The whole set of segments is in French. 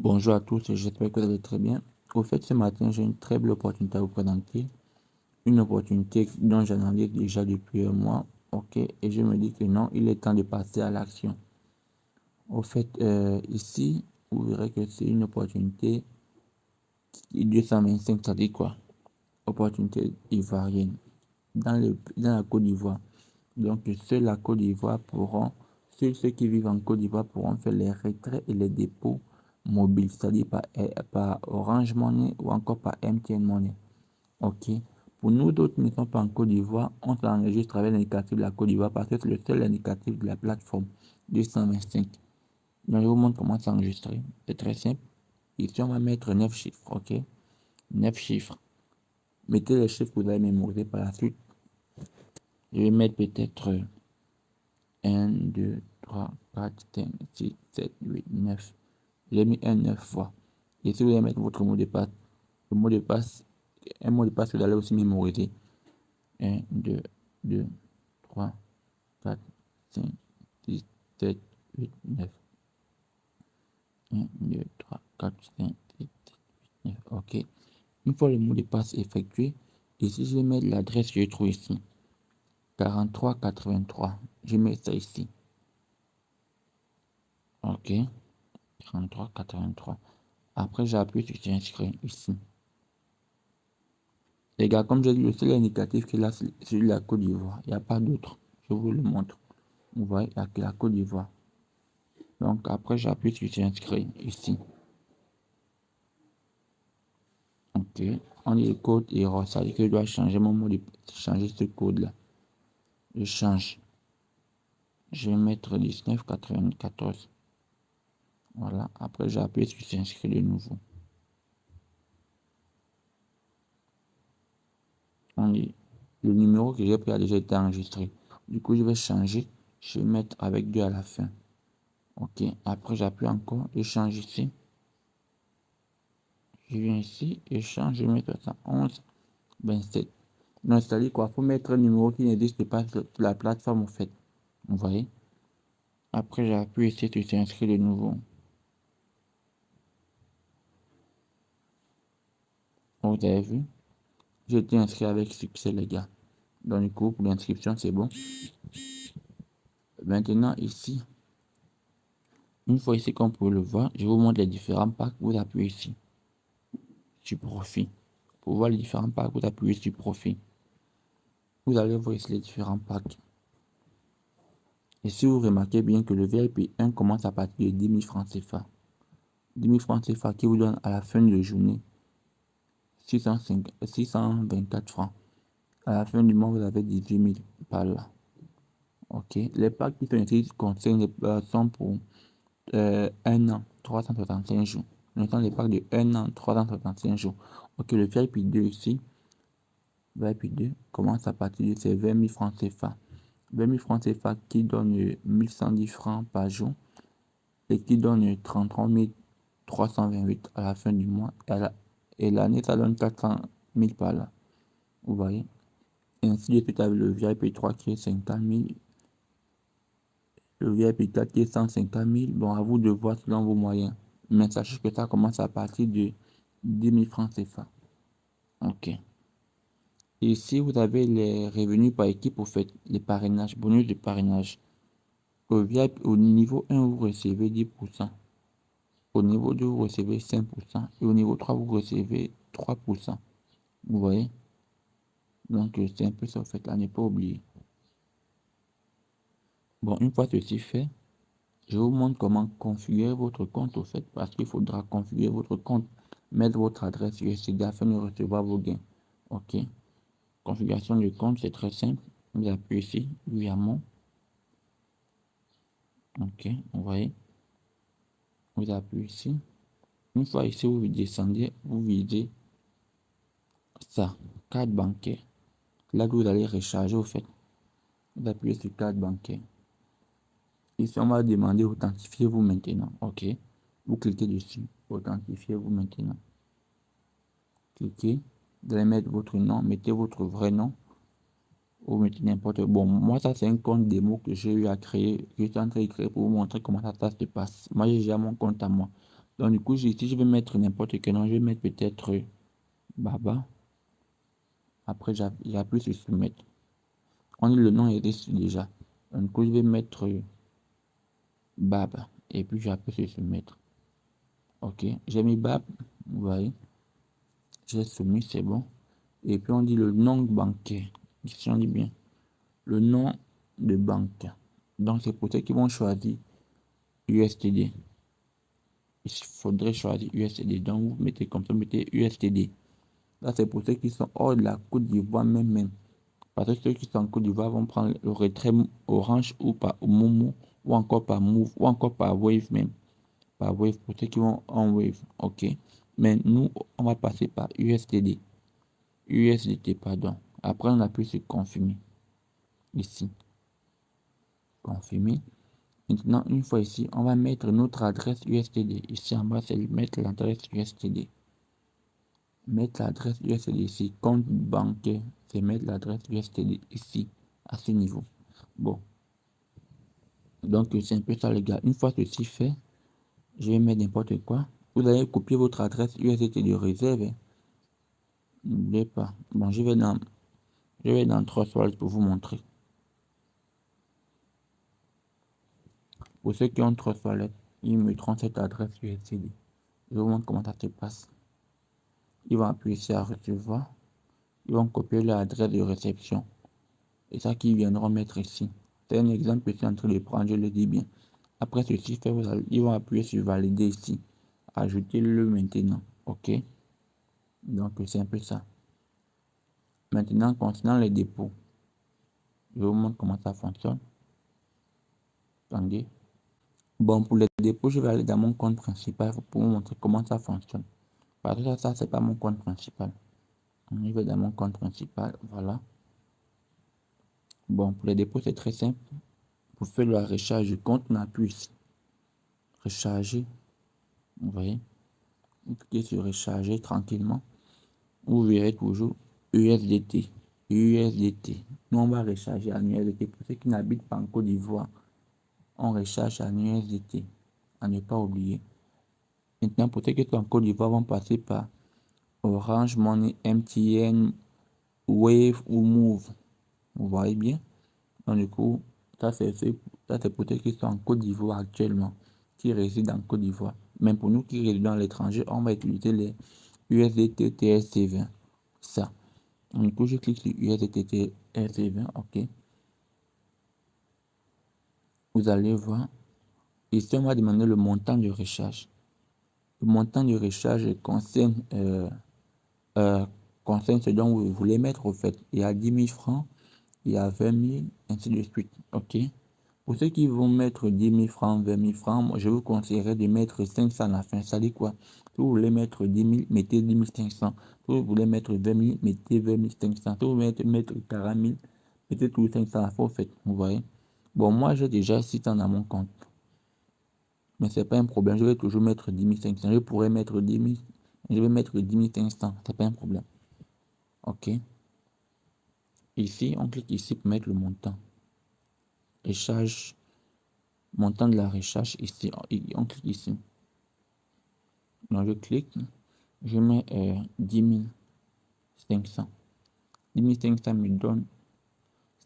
Bonjour à tous, j'espère que vous allez très bien. Au fait, ce matin, j'ai une très belle opportunité à vous présenter. Une opportunité dont j'analyse déjà depuis un mois. Ok, et je me dis que non, il est temps de passer à l'action. Au fait, ici, vous verrez que c'est une opportunité 225, ça dit quoi? Opportunité ivoirienne dans la Côte d'Ivoire. Donc, seuls la Côte d'Ivoire pourront, seuls ceux qui vivent en Côte d'Ivoire pourront faire les retraits et les dépôts mobiles, c'est-à-dire par Orange Money ou encore par MTN Money. Ok. Pour nous d'autres qui ne sommes pas en Côte d'Ivoire, on s'enregistre avec l'indicatif de la Côte d'Ivoire parce que c'est le seul indicatif de la plateforme 225. Donc, je vous montre comment s'enregistrer. C'est très simple. Ici, on va mettre 9 chiffres. Ok. 9 chiffres. Mettez les chiffres que vous allez mémoriser par la suite. Je vais mettre peut-être 1, 2, 3, 4, 5, 6, 7, 8, 9. J'ai mis un 9 fois. Et si vous allez mettre votre mot de passe, le mot de passe, un mot de passe que vous allez aussi mémoriser. 1, 2, 2, 3, 4, 5, 6, 7, 8, 9. 1, 2, 3, 4, 5, 6, 7, 8, 9. OK. Une fois le mot de passe effectué, ici, je vais mettre l'adresse que je trouve ici. 4383. Je mets ça ici. OK. 4383. Après, j'appuie sur s'inscrire ici. Les gars, comme j'ai dit, le seul indicatif qu'il a, c'est celui de la Côte d'Ivoire. Il n'y a pas d'autre. Je vous le montre. Vous voyez, il n'y a que la Côte d'Ivoire. Donc, après, j'appuie sur s'inscrire ici. OK. On dit le code erreur. Ça veut dire que je dois changer mon mot de changer ce code-là. Je change. Je vais mettre 1994. Voilà. Après, j'appuie sur s'inscrire de nouveau. On dit le numéro que j'ai pris a déjà été enregistré. Du coup, je vais changer. Je vais mettre avec 2 à la fin. OK. Après, j'appuie encore. Je change ici. Je viens ici et change. Je vais mettre ça 11, 27. Donc, c'est-à-dire quoi? Il faut mettre un numéro qui n'existe pas sur la plateforme, en fait. Vous voyez? Après, j'appuie ici sur s'inscrire de nouveau. Vous avez vu? J'ai été inscrit avec succès, les gars. Dans le coup, pour l'inscription, c'est bon. Maintenant, ici, une fois ici, comme vous pouvez le voir, je vous montre les différents packs. Vous appuyez ici, sur profit. Pour voir les différents packs, vous appuyez sur profit. Vous allez voir ici les différents packs. Et si vous remarquez bien que le VIP 1 commence à partir de 10 000 francs CFA. 10 000 francs CFA qui vous donne à la fin de la journée 624 francs. À la fin du mois, vous avez 18 000 par là. Ok. Les packs qui sont ici concernent les personnes pour 1 an, 365 jours. Nous avons les packs de 1 an, 365 jours. Ok, le VIP 2 ici, VIP 2 commence à partir de ces 20 000 francs CFA. 20 000 francs CFA qui donne 1110 francs par jour et qui donne 33 328 à la fin du mois. Et l'année, ça donne 400 000 par là. Vous voyez? Et ainsi de suite avec le VIP 3 qui est 50 000. Le VIP 4 qui est 150 000. Bon, à vous de voir selon vos moyens. Mais sachez que ça commence à partir de 10 000 francs CFA. Ok. Ici, vous avez les revenus par équipe, vous faites les parrainages, bonus de parrainage. Au VIP, au niveau 1, vous recevez 10%. Au niveau 2, vous recevez 5%. Et au niveau 3, vous recevez 3%. Vous voyez? Donc, c'est un peu ça, en fait, à ne pas oublier. Bon, une fois ceci fait, je vous montre comment configurer votre compte, au fait, parce qu'il faudra configurer votre compte, mettre votre adresse USD afin de recevoir vos gains. Ok. Configuration du compte, c'est très simple. Vous appuyez ici, virement. Ok, vous voyez. Vous appuyez ici. Une fois ici, vous descendez, vous videz ça, carte bancaire. Là que vous allez recharger, au fait. Vous appuyez sur carte bancaire. Ici, on va demander authentifiez-vous maintenant. Ok. Vous cliquez dessus. Authentifiez-vous maintenant. Cliquez. Vous allez mettre votre nom. Mettez votre vrai nom. Ou mettez n'importe quoi. Bon, moi, ça, c'est un compte démo que j'ai eu à créer. Je suis en train de créer pour vous montrer comment ça se passe. Moi, j'ai déjà mon compte à moi. Donc, du coup, ici, je vais mettre n'importe quel nom. Je vais mettre peut-être Baba. Après, j'appuie sur soumettre. On dit le nom est reçu déjà. Donc, du coup, je vais mettre Baba. Et puis, j'appuie sur soumettre. Ok, j'ai mis Bab. Vous voyez, j'ai soumis, c'est bon. Et puis, on dit le nom bancaire. Ici, on dit bien le nom de banque. Donc, c'est pour ceux qui vont choisir USTD. Il faudrait choisir USTD. Donc, vous mettez comme ça, vous mettez USTD. Là, c'est pour ceux qui sont hors de la Côte d'Ivoire même. Parce que ceux qui sont en Côte d'Ivoire vont prendre le retrait Orange ou par Momo ou encore par Move ou encore par Wave même. Par Wave pour ceux qui vont en Wave. OK. Mais nous, on va passer par USDT. USDT, pardon. Après, on appuie sur confirmer. Ici. Confirmer. Maintenant, une fois ici, on va mettre notre adresse USDT. Ici en bas, c'est mettre l'adresse USDT. Mettre l'adresse USDT ici. Compte bancaire, c'est mettre l'adresse USDT ici, à ce niveau. Bon. Donc, c'est un peu ça, les gars. Une fois ceci fait, je vais mettre n'importe quoi. Vous allez copier votre adresse USDT de réserve. N'oubliez pas. Bon, je vais dans 3 soirs pour vous montrer. Pour ceux qui ont 3 toilettes, ils mettront cette adresse USDT. Je vous montre comment ça se passe. Ils vont appuyer ici à recevoir. Ils vont copier l'adresse de réception. Et ça qu'ils viendront mettre ici. C'est un exemple que je suis en train de prendre, je le dis bien. Après ceci fait, ils vont appuyer sur valider ici. Ajoutez-le maintenant. OK. Donc c'est un peu ça. Maintenant, concernant les dépôts, je vous montre comment ça fonctionne. Attendez. Bon, pour les dépôts, je vais aller dans mon compte principal pour vous montrer comment ça fonctionne. Parce que ça, c'est pas mon compte principal. Je vais dans mon compte principal. Voilà. Bon, pour les dépôts, c'est très simple. Pour faire la recharge du compte, on appuie ici. Recharger. Vous voyez. Vous cliquez sur recharger tranquillement. Vous verrez toujours USDT. USDT. Nous, on va recharger en USDT. Pour ceux qui n'habitent pas en Côte d'Ivoire, on recharge en USDT. À ne pas oublier. Maintenant, pour ceux qui sont en Côte d'Ivoire, vont passer par Orange Money, MTN, Wave ou Move. Vous voyez bien? Donc, du coup, ça c'est pour ceux qui sont en Côte d'Ivoire actuellement, qui résident en Côte d'Ivoire. Mais pour nous qui résidons à l'étranger, on va utiliser les USDT TSC20. Ça. Donc, du coup, je clique sur USDT TSC20. OK. Vous allez voir. Ici, on va demander le montant de recharge. Le montant de recharge concerne ce dont vous voulez mettre au fait. Il y a 10 000 francs, il y a 20 000, ainsi de suite. OK. Pour ceux qui vont mettre 10 000 francs, 20 000 francs, moi, je vous conseillerais de mettre 500 à la fin. Ça dit quoi? Si vous voulez mettre 10 000, mettez 10 500. Si vous voulez mettre 20 000, mettez 20 500. Si vous voulez mettre 40 000, mettez tous 500 à la fin, au fait. Vous voyez? Bon, moi, j'ai déjà 600 dans mon compte. Mais ce n'est pas un problème. Je vais toujours mettre 10 500. Je pourrais mettre 10 000. Je vais mettre 10 500. Ce n'est pas un problème. OK. Ici, on clique ici pour mettre le montant. Recharge. Montant de la recharge ici. On clique ici. Donc, je clique. Je mets 10 500. 10 500 me donne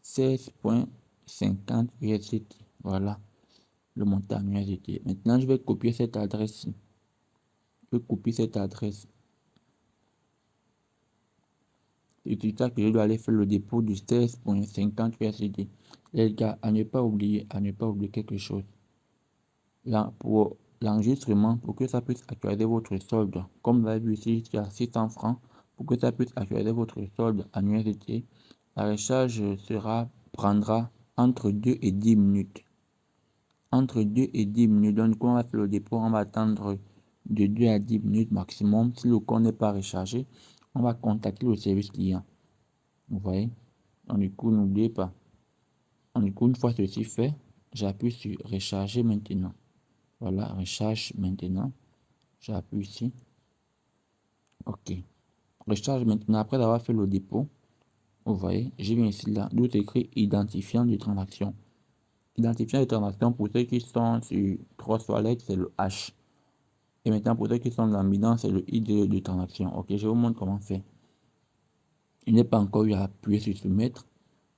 16,50 USDT. Voilà. Le montant en USDT. Maintenant, je vais copier cette adresse-ci. Je vais copier cette adresse. C'est tout ça que je dois aller faire le dépôt du 16,50 USDT. Les gars, à ne pas oublier quelque chose. Là, pour l'enregistrement, pour que ça puisse actualiser votre solde, comme vous avez vu ici, il y a 600 francs. Pour que ça puisse actualiser votre solde en USDT, la recharge prendra entre 2 et 10 minutes. Entre 2 et 10 minutes. Donc, quand on va faire le dépôt, on va attendre de 2 à 10 minutes maximum. Si le compte n'est pas rechargé, on va contacter le service client. Vous voyez? Donc, du coup, n'oubliez pas. Donc, du coup, une fois ceci fait, j'appuie sur recharger maintenant. Voilà, recharge maintenant. J'appuie ici. OK. Recharge maintenant. Après avoir fait le dépôt, vous voyez, je viens ici là, d'où écrit identifiant de transaction. Identifiant de transaction, pour ceux qui sont sur 3 toilettes, c'est le H. Et maintenant, pour ceux qui sont dans Binance, c'est le ID de transaction. Ok, je vous montre comment faire. Il n'est pas encore eu à appuyer sur soumettre.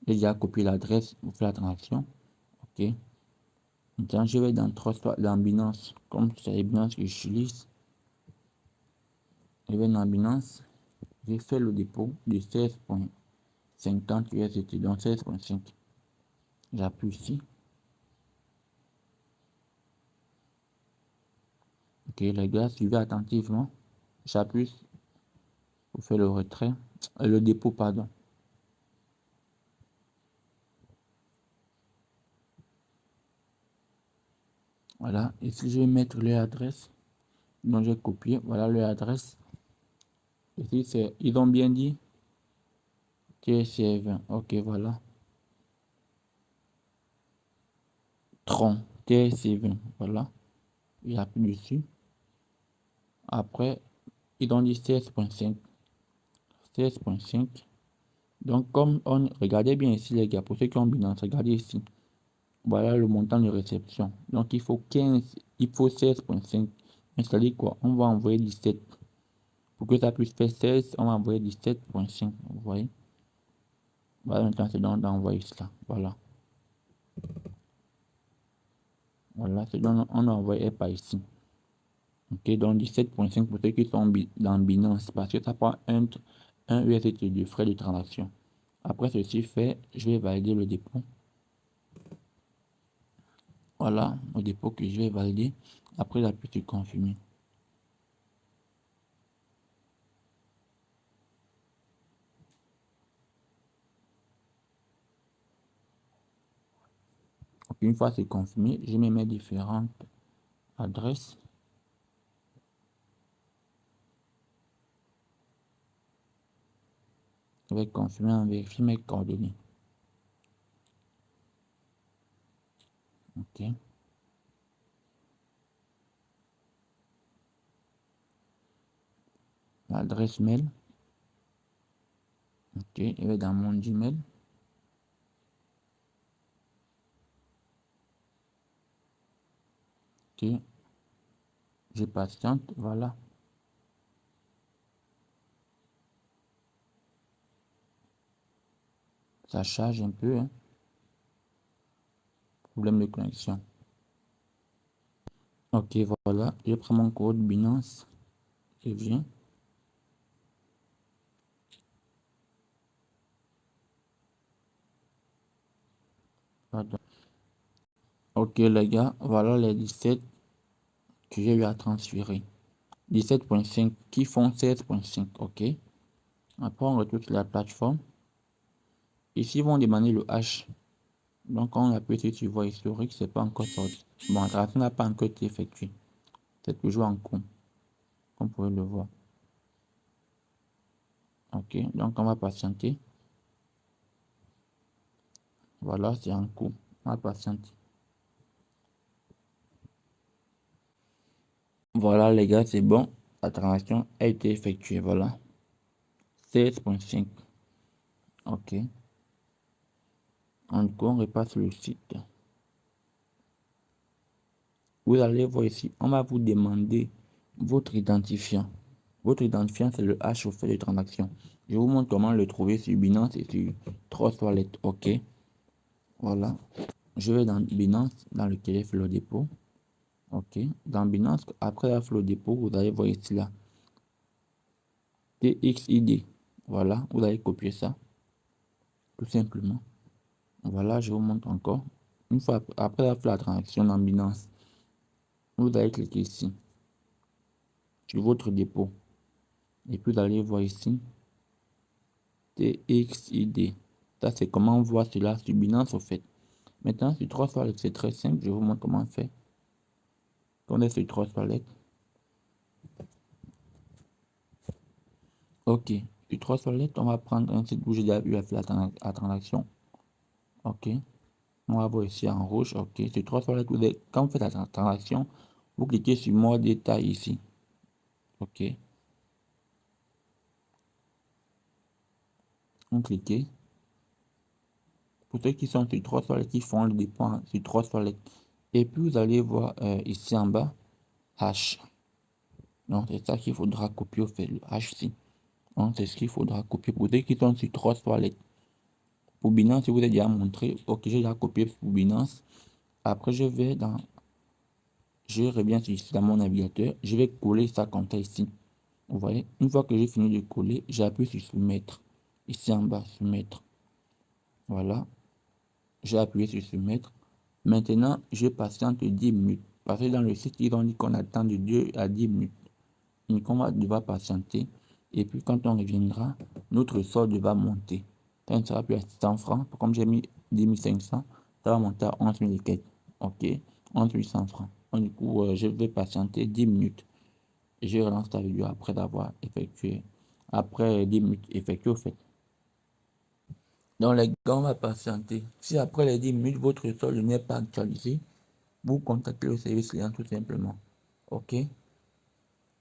J'ai déjà copié l'adresse pour faire la transaction. Ok. Maintenant, je vais dans Binance. Comme c'est Binance que j'utilise, je vais dans Binance. J'ai fait le dépôt de 16,50 USDT, donc 16,5. J'appuie ici. Ok, les gars, suivez attentivement. J'appuie pour faire le retrait, le dépôt, pardon. Voilà, ici je vais mettre leur adresse. Donc j'ai copié, voilà leur adresse. Ici c'est, ils ont bien dit TSC20. Ok, voilà. Tron, TSC20, voilà. Il appuie dessus. Après, ils ont dit 16,5. 16,5. Donc comme on, regardez bien ici les gars, pour ceux qui ont Binance, regardez ici. Voilà le montant de réception. Donc il faut 16,5. C'est-à-dire quoi? On va envoyer 17. Pour que ça puisse faire 16, on va envoyer 17,5. Vous voyez? Voilà, maintenant c'est donc d'envoyer cela. Voilà. Voilà, c'est donc on envoie par ici. Ok, donc 17,5 pour ceux qui sont dans Binance parce que ça prend un USDT de frais de transaction. Après ceci fait, je vais valider le dépôt. Voilà, le dépôt que je vais valider. Après, j'appuie sur confirmer. Donc, une fois c'est confirmé, je mets mes différentes adresses. Je vais confirmer en vérifier mes coordonnées. Ok. L'adresse mail. Ok, je vais dans mon Gmail. Ok. Je patiente, voilà. Ça charge un peu, hein. Problème de connexion. Ok, voilà. Je prends mon code Binance. Je viens. Pardon. Ok, les gars, voilà les 17 que j'ai eu à transférer. 17,5 qui font 16,5. Ok. Après, on retrouve sur la plateforme. Ici, ils vont demander le hash. Donc, quand on appuie sur tu vois historique, c'est pas encore sorti. Bon, la transaction n'a pas encore été effectuée. C'est toujours en cours. Comme vous pouvez le voir. Ok, donc on va patienter. Voilà, c'est en cours. On va patienter. Voilà, les gars, c'est bon. La transaction a été effectuée. Voilà. 16,5. Ok. En coup, on repasse sur le site. Vous allez voir ici, on va vous demander votre identifiant. Votre identifiant, c'est le hash au fait de transaction. Je vous montre comment le trouver sur Binance et sur Trust Wallet. Ok. Voilà. Je vais dans Binance, dans lequel est le dépôt. Ok. Dans Binance, après la le dépôt, vous allez voir ici là. TXID. Voilà. Vous allez copier ça. Tout simplement. Voilà, je vous montre encore. Une fois après la transaction dans Binance, vous allez cliquer ici sur votre dépôt. Et puis vous allez voir ici TXID. Ça, c'est comment on voit cela sur Binance au fait. Maintenant, sur 3 toilettes, c'est très simple. Je vous montre comment on fait. Quand on est sur 3 toilettes. Ok. Sur 3 toilettes, on va prendre un site où j'ai déjà eu à faire la transaction. Ok. On va voir ici en rouge. Ok. Sur 3 toilettes, quand vous faites la transaction, vous cliquez sur More détail ici. Ok. On clique. Pour ceux qui sont sur 3 toilettes, qui font le dépôt sur 3 toilettes. Et puis vous allez voir ici en bas, hash. Donc, c'est ça qu'il faudra copier au fait, le H6. Donc, c'est ce qu'il faudra copier. Pour ceux qui sont sur 3 toilettes. Pour Binance, je vous ai déjà montré. Ok, j'ai déjà copié pour Binance. Après, je reviens ici dans mon navigateur. Je vais coller ça comme ça ici. Vous voyez, une fois que j'ai fini de coller, j'appuie sur soumettre. Ici en bas, soumettre. Voilà. J'ai appuyé sur soumettre. Maintenant, je patiente 10 minutes. Parce que dans le site, ils ont dit qu'on attend de 2 à 10 minutes. Donc, on va devoir patienter. Et puis, quand on reviendra, notre solde va monter. Ça ne sera plus à 600 francs. Comme j'ai mis 10 500, ça va monter à 11 000 et quelques. OK. 11 800 francs. Donc, du coup, je vais patienter 10 minutes. Et je relance la vidéo après avoir effectué. Après 10 minutes effectuées, au fait. Donc, les gars, on va patienter. Si après les 10 minutes, votre solde n'est pas actualisé, vous contactez le service client tout simplement. OK.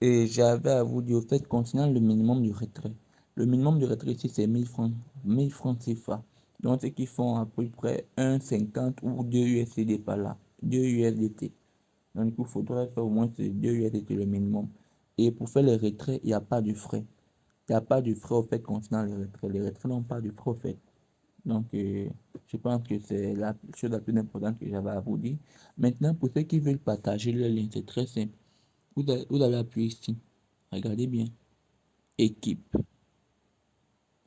Et j'avais à vous dire, au fait, concernant le minimum de retrait. Le minimum de retrait ici, c'est 1000 francs. 1000 francs CFA. Donc, ce qui font à peu près 1,50 ou 2 USD par là. 2 USDT. Donc, il faudrait faire au moins 2 USDT le minimum. Et pour faire les retraits, il n'y a pas de frais. Il n'y a pas de frais au fait concernant les retraits. Les retraits n'ont pas de frais au fait. Donc, je pense que c'est la chose la plus importante que j'avais à vous dire. Maintenant, pour ceux qui veulent partager le lien, c'est très simple. Vous allez appuyer ici. Regardez bien. Équipe.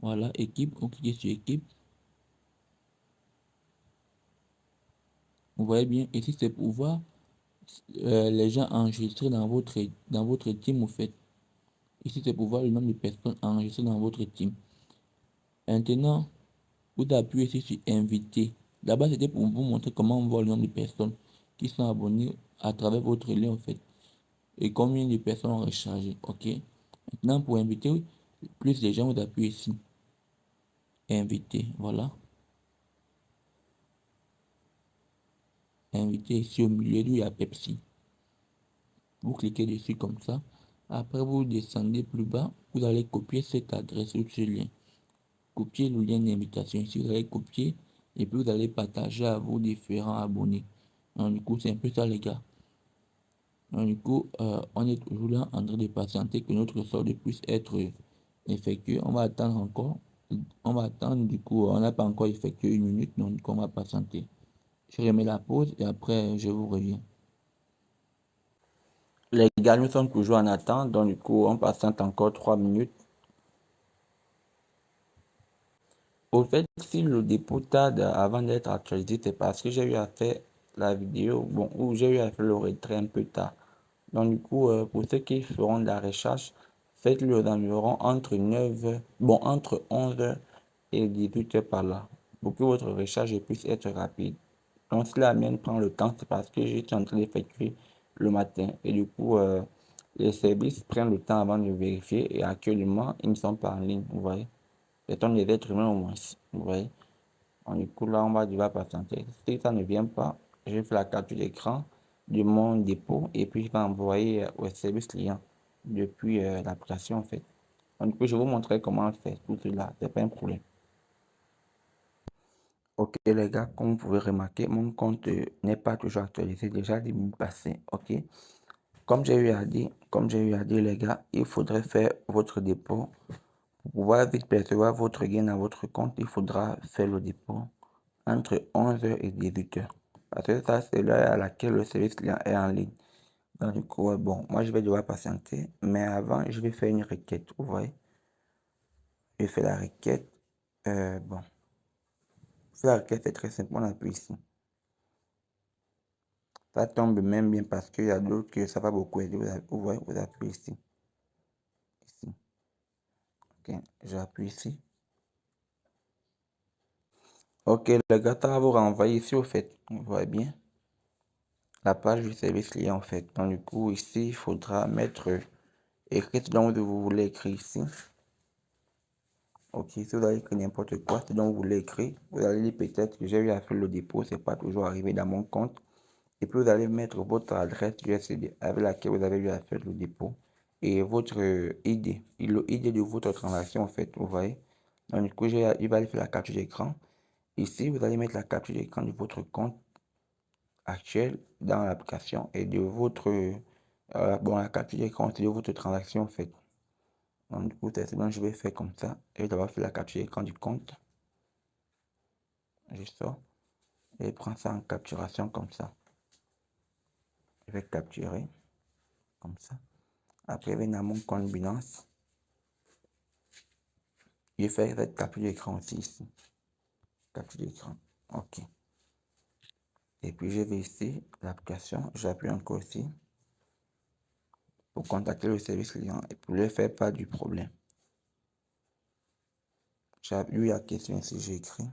Voilà, équipe. On clique sur équipe. Vous voyez bien, ici, c'est pour voir les gens enregistrés dans votre team, au fait. Ici, c'est pour voir le nombre de personnes enregistrées dans votre team. Maintenant, vous appuyez ici sur inviter. D'abord, c'était pour vous montrer comment on voit le nombre de personnes qui sont abonnées à travers votre lien, en fait. Et combien de personnes ont rechargé. OK. Maintenant, pour inviter, plus les gens, vous appuyez ici. Inviter. Voilà. Inviter ici au milieu, il y a Pepsi. Vous cliquez dessus comme ça. Après, vous descendez plus bas. Vous allez copier cette adresse ou ce lien. Copier le lien d'invitation. Ici, vous allez copier. Et puis, vous allez partager à vos différents abonnés. Donc, du coup, c'est un peu ça, les gars. Donc, du coup, on est toujours là en train de patienter que notre solde puisse être effectué. On va attendre encore. On va attendre. Du coup, on n'a pas encore effectué 1 minute. Donc, on va patienter. Je remets la pause et après, je vous reviens. Les gars, nous sommes toujours en attente, donc du coup, on patiente encore 3 minutes. Au fait, si le dépôt tarde avant d'être actualisé, c'est parce que j'ai eu à faire la vidéo, bon, ou j'ai eu à faire le retrait un peu tard. Donc du coup, pour ceux qui feront de la recherche, faites-le aux environs entre 9, bon, entre 11 et 18 par là, pour que votre recherche puisse être rapide. Donc si la mienne prend le temps, c'est parce que j'étais en train d'effectuer le matin. Et du coup, les services prennent le temps avant de vérifier et actuellement, ils ne sont pas en ligne, vous voyez. Ce sont des êtres humains au moins, vous voyez. Donc, du coup, là, on va devoir patienter. Si ça ne vient pas, je fais la capture d'écran de mon dépôt et puis je vais envoyer au service client depuis l'application, en fait. Donc, du coup, je vais vous montrer comment faire tout cela. C'est pas un problème. Ok les gars, comme vous pouvez remarquer, mon compte n'est pas toujours actualisé, déjà 10 minutes passées, ok. Comme j'ai eu à dire les gars, il faudrait faire votre dépôt. Pour pouvoir vite percevoir votre gain dans votre compte, il faudra faire le dépôt entre 11h et 18h. Parce que ça, c'est l'heure à laquelle le service client est en ligne. Donc du coup, bon, moi je vais devoir patienter, mais avant, je vais faire une requête, vous voyez. Je fais la requête, bon, faire la requête, c'est très simple, on appuie ici. Ça tombe même bien parce qu'il y a d'autres que ça va beaucoup aider. Vous voyez, vous appuyez ici. Ici. Ok, j'appuie ici. Ok, le gars, ça va vous renvoyer ici au fait. Vous voyez bien. La page du service client en fait. Donc du coup, ici, il faudra mettre écrire ce dont vous voulez écrire ici. Ok, si vous allez écrire n'importe quoi, ce dont vous voulez écrire, vous allez dire peut-être que j'ai eu à faire le dépôt, c'est pas toujours arrivé dans mon compte. Et puis vous allez mettre votre adresse USB avec laquelle vous avez eu à faire le dépôt et votre ID, le ID de votre transaction en fait, vous voyez. Donc du coup, il va aller faire la capture d'écran. Ici, vous allez mettre la capture d'écran de votre compte actuel dans l'application et de votre Bon, la capture d'écran, c'est de votre transaction, en fait. Donc, du coup, c'est ce que je vais faire comme ça. Je vais d'abord faire la capture d'écran du compte. Je sors. Et prends ça en capturation comme ça. Je vais capturer comme ça. Après, je vais dans mon compte Binance. Je vais faire cette capture d'écran aussi ici. Capture d'écran. OK. Et puis, je vais ici, l'application. J'appuie encore ici pour contacter le service client et pour lui faire part du problème. J'appuie la question ici, j'ai écrit.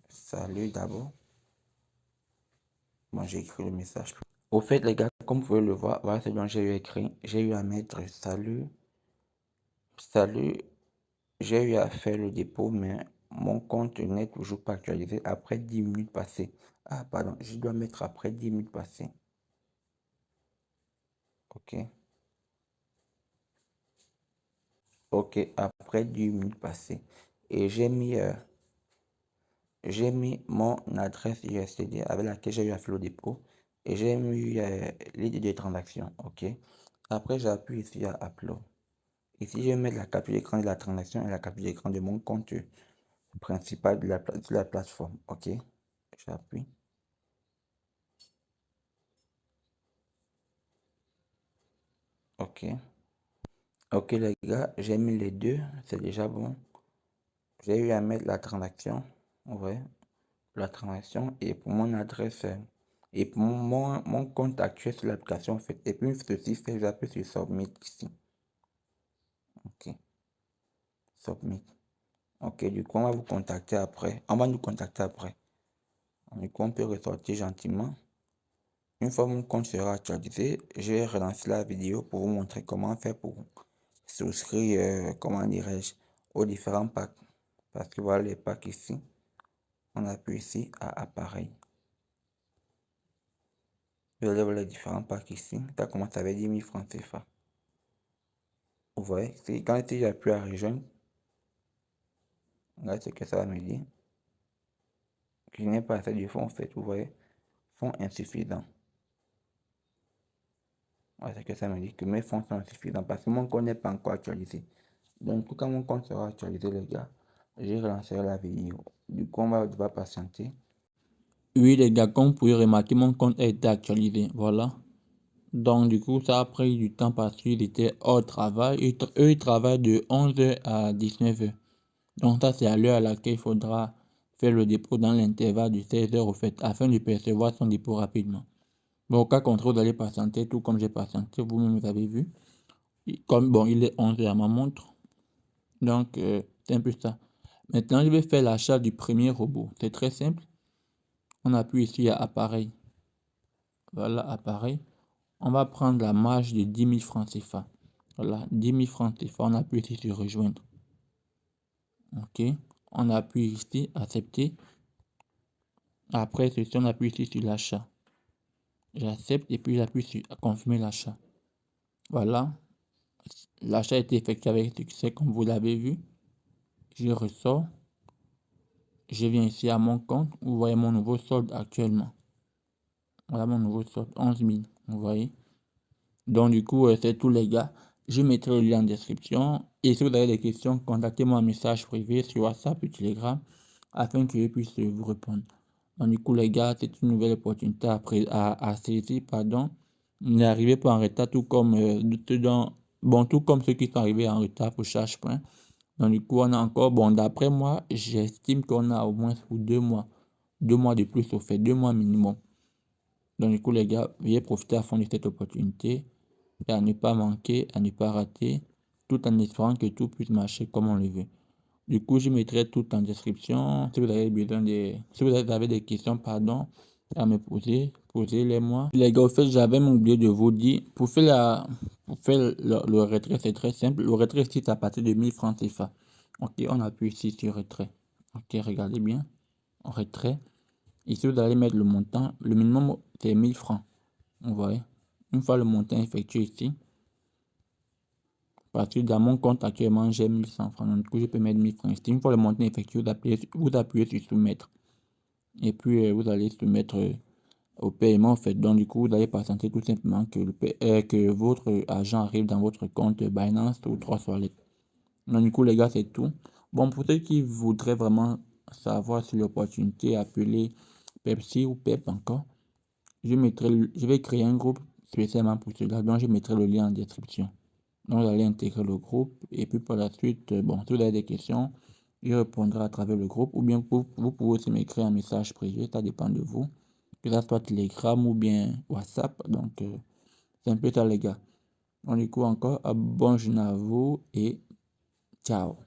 Salut d'abord. Bon, j'ai écrit le message. Au fait, les gars, comme vous pouvez le voir, voilà ce dont j'ai eu écrit. J'ai eu à mettre salut. Salut. J'ai eu à faire le dépôt, mais mon compte n'est toujours pas actualisé après 10 minutes passées. Ah, pardon, je dois mettre après 10 minutes passées. OK. OK, après 10 minutes passées. Et j'ai mis mon adresse USD avec laquelle j'ai eu à faire le dépôt. Et j'ai mis l'idée de transaction. OK. Après, j'appuie ici à Upload. Ici, je vais mettre la capture d'écran de la transaction et la capture d'écran de mon compte principal de la plateforme. OK. J'appuie. OK. OK, les gars, j'ai mis les deux. C'est déjà bon. J'ai eu à mettre la transaction. Ouais. La transaction et pour mon adresse et pour mon compte actuel sur l'application en fait. Et puis ceci fait, j'appuie sur Submit ici. OK. Submit. OK, du coup, on va vous contacter après. On va nous contacter après. Du coup, on peut ressortir gentiment. Une fois mon compte sera actualisé, je vais relancer la vidéo pour vous montrer comment faire pour souscrire, comment dirais-je, aux différents packs. Parce que voilà les packs ici. On appuie ici à appareil. Je lève les différents packs ici. Ça commence avec 10 000 francs CFA. Vous voyez, quand j'appuie à rejoindre, là ce que ça va me dire. Je n'ai pas assez de fonds en fait, vous voyez. Fonds insuffisants. Voilà ce que ça me dit, que mes fonds sont insuffisants parce que mon compte n'est pas encore actualisé. Donc quand mon compte sera actualisé les gars, je relancerai la vidéo. Du coup on va devoir patienter. Oui les gars, comme vous pouvez remarquer, mon compte a été actualisé, voilà. Donc du coup ça a pris du temps parce qu'il était hors travail. Eux ils travaillent de 11h à 19h. Donc ça c'est à l'heure à laquelle il faudra faire le dépôt dans l'intervalle de 16h au fait, afin de percevoir son dépôt rapidement. Bon, au cas contraire, vous allez patienter, tout comme j'ai patienté, vous-même vous avez vu. Comme bon, il est 11h à ma montre. Donc c'est un peu ça. Maintenant, je vais faire l'achat du premier robot. C'est très simple. On appuie ici à appareil. Voilà, appareil. On va prendre la marge de 10 000 francs CFA. Voilà, 10 000 francs CFA. On appuie ici sur rejoindre. OK. On appuie ici, accepter. Après ceci, on appuie ici sur l'achat. J'accepte et puis j'appuie sur confirmer l'achat. Voilà. L'achat a été effectué avec succès comme vous l'avez vu. Je ressors. Je viens ici à mon compte. Vous voyez mon nouveau solde actuellement. Voilà mon nouveau solde, 11 000. Vous voyez. Donc du coup, c'est tout les gars. Je mettrai le lien en description. Et si vous avez des questions, contactez-moi en message privé sur WhatsApp et Telegram afin que je puisse vous répondre. Donc du coup les gars, c'est une nouvelle opportunité à saisir, pardon. N'arrivez pas en retard, tout comme tout comme ceux qui sont arrivés en retard pour Charge.point. Donc du coup, on a encore, bon, d'après moi, j'estime qu'on a au moins pour 2 mois de plus au fait, 2 mois minimum. Donc du coup les gars, veuillez profiter à fond de cette opportunité et à ne pas manquer, à ne pas rater, tout en espérant que tout puisse marcher comme on le veut. Du coup, je mettrai tout en description. Si vous avez besoin si vous avez des questions, pardon, à me poser, posez-les-moi. Les gars, au fait, j'avais oublié de vous dire, pour faire le retrait, c'est très simple. Le retrait, c'est à partir de 1000 francs CFA. Ok, on appuie ici sur retrait. Ok, regardez bien. Retrait. Ici, vous allez mettre le montant. Le minimum, c'est 1000 francs. Vous voyez. Une fois le montant effectué ici, parce que dans mon compte actuellement, j'ai 1100 francs. Donc, du coup, je peux mettre 1000 francs ici. Une fois le montant effectué, vous appuyez sur soumettre. Et puis, vous allez soumettre au paiement en fait. Donc du coup, vous allez patienter tout simplement que votre argent arrive dans votre compte Binance ou Trust Wallet. Donc du coup, les gars, c'est tout. Bon, pour ceux qui voudraient vraiment savoir si l'opportunité, appelée Pepsi ou Pep encore, je vais créer un groupe spécialement pour cela. Donc je mettrai le lien en description. Donc vous allez intégrer le groupe et puis par la suite, bon, si vous avez des questions, il répondra à travers le groupe ou bien vous pouvez aussi m'écrire un message privé, ça dépend de vous, que ça soit Telegram ou bien WhatsApp. Donc c'est un peu ça les gars. Donc du coup encore, bonne journée à vous et ciao.